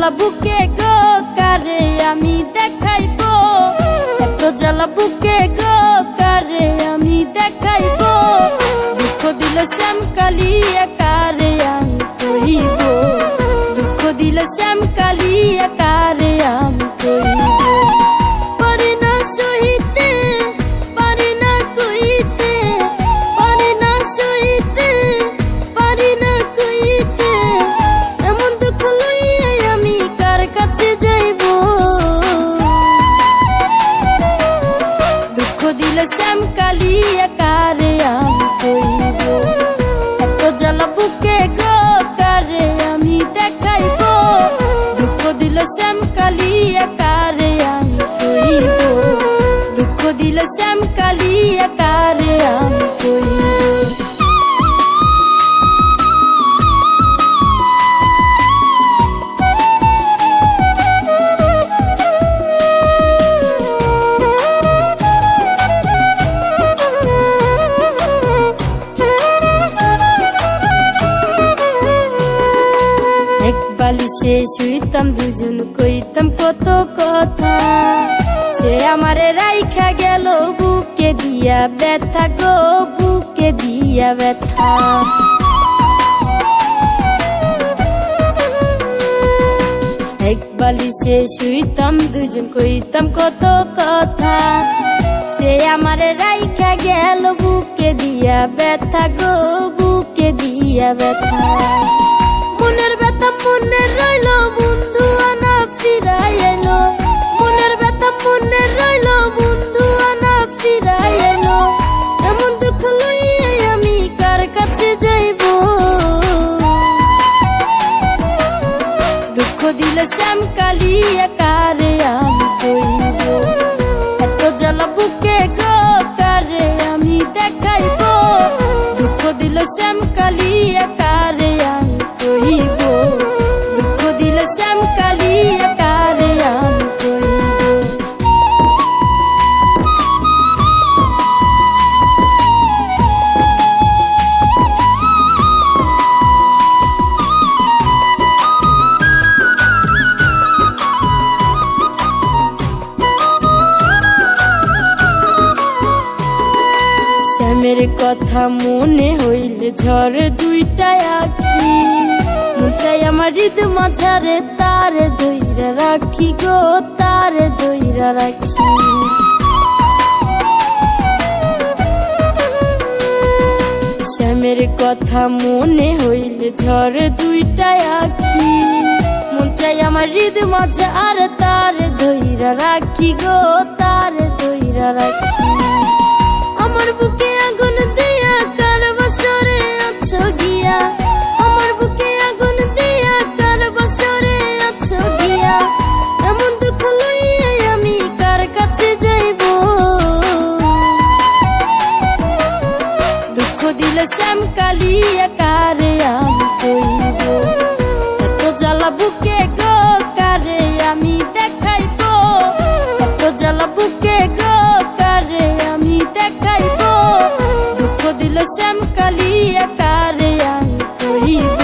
জ্বালা বুকে গো কারে আমি দেখাইবো, এত জ্বালা বুকে গো কারে আমি দেখাইবো। দুঃখ দিলে শ্যামকালী কারে আমি কইব, দুঃখ দিলে শ্যামকালী কারে আমি কইব। পারি না সইতে, পারি না কইতে, পারি না সইতে, পারি না কইতে, এমন দুঃখ লইয়া আমি কার কাছে যাইব। দুঃখ দিলে শ্যামকালী কারে আমি কইব, এত জ্বালা বুকে গো কারে আমি দেখাইব। দুঃখ দিলে শ্যামকালী কারে আমি কইব, দুঃখ দিলে শ্যামকালী কারে আমি কইব। এক বালিশে শুইতাম দুজন কইতাম কত কথা, সে আমারে রাইখা গেল বুকে দিয়া ব্যথা গো, বুকে দিয়া ব্যথা। এক বালিশে শুইতাম দুজন কইতাম কত কথা, সে আমারে রাইখা গেল বুকে দিয়া ব্যথা গো, বুকে দিয়া ব্যথা। মনের ব্যথা মনে রইল বন্ধু আনা ফিরাই এলো, মনের ব্যথা মনে রইল বন্ধু আনা ফিরাই এলো। এমন দুঃখ লইয়া আমি কার কাছে যাইব। দুঃখ দিলে শ্যামকালী কারে আমি কইব, এত জ্বালা বুকে গো কারে আমি দেখাইব। দুঃখ দিলে শ্যামকালী কারে আমি কইব, দুঃখ দিলে শ্যামকালী কারে আমি কইব। শ্যামের কথা মনে হইলে ঝড় দুইটা আখি, মন চাই আমার হৃদ মাঝারে তারে দইরা রাখি গো, তারে দইরা রাখি। শ্যামের কথা মনে হইলে ঝড় দুইটা আখি, মন চাই আমার হৃদ মাঝারে তারে দইরা রাখি গো, তারে দইরা রাখি। আমার বুকে আগুন দিয়া কার বছরে আছো গিয়া, আমার বুকে আগুন দিয়া কার বছরে আছো গিয়া। এমন দুঃখ লইয়া আমি কার কাছে যাইব। দুঃখ দিলে শ্যামকালী কারে আমি কইব, এত জ্বালা বুকে গো কারে আমি দেখাইব। এত জ্বালা বুকে গো কারে আমি দেখাইব। দুঃখ দিলে শ্যামকালী কারে আমি কইব,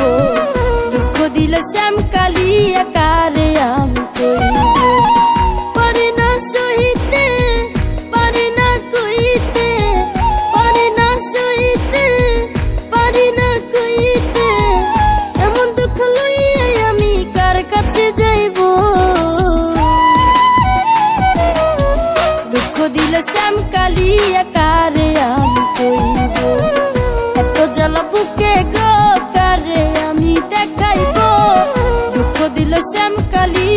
দুঃখ দিলে শ্যামকালী কারে আমি কইব। পারি না সইতে, পারি না কইতে, পারি না সইতে, পারি না কইতে, এমন দুঃখ লইয়া আমি কার কাছে যাইব। দুঃখ দিলে শ্যামকালী কারে আমি কইব, এত জ্বালা বুকে গো কারে আমি দেখাইব। দুঃখ দিলে শ্যামকালী